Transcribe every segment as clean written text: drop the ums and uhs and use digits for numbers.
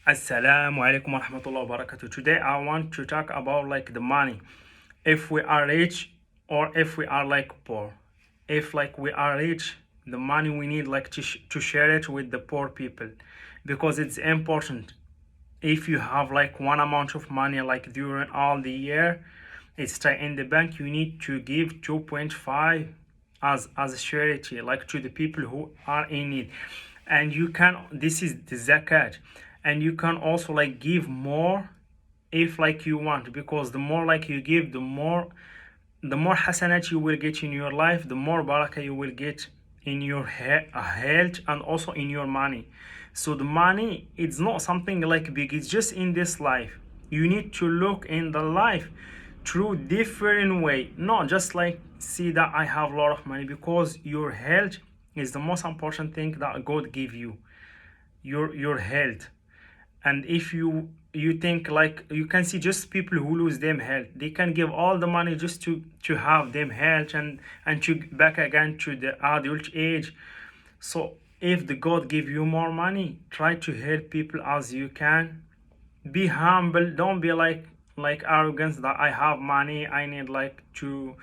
Assalamu alaikum wa rahmatullahi wa barakatuh. Today I want to talk about like the money. If we are rich or if we are like poor. If like we are rich, the money we need like to share it with the poor people because it's important. If you have like one amount of money like during all the year, it's stay in the bank, you need to give 2.5 as a charity like to the people who are in need. And you can, this is the zakat, and you can also like give more if like you want, because the more like you give, the more hasanat you will get in your life, the more barakah you will get in your health and also in your money. So the money, it's not something like big, it's just in this life. You need to look in the life through different way, not just like see that I have a lot of money, because your health is the most important thing that God give you, your health. And if you think like, you can see just people who lose them health, they can give all the money just to have them health and to back again to the adult age. So if the God give you more money, try to help people as you can. Be humble, don't be like arrogance that I have money, I need like to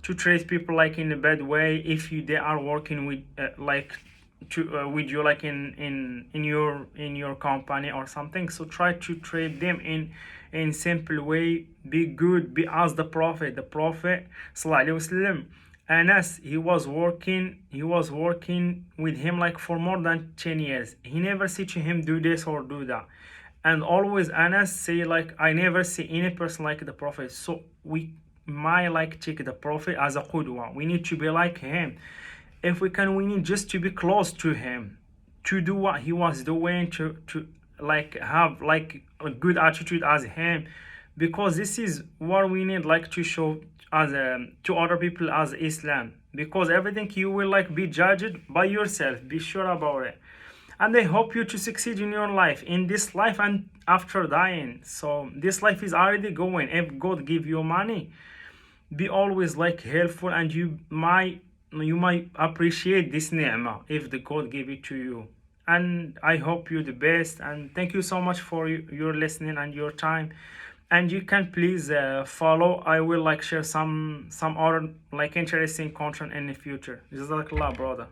treat people like in a bad way. If they are working with like to with you like in your company or something, so try to treat them in simple way. Be good, be as the prophet sallallahu alaihi wasallam. Anas, he was working with him like for more than 10 years. He never said to him do this or do that. And always Anas say like, I never see any person like the prophet. So we might like take the prophet as a qudwa. We need to be like him. If we can, we need just to be close to him, to do what he was doing, to like have like a good attitude as him, because this is what we need like to show as to other people as Islam. Because everything you will like be judged by yourself, be sure about it. And I hope you to succeed in your life, in this life and after dying. So this life is already going. If God give you money, be always like helpful, and you might appreciate this ni'mah if the God gave it to you. And I hope you the best, and thank you so much for your listening and your time. And you can please follow, I will like share some other like interesting content in the future. Jazakallah, brother.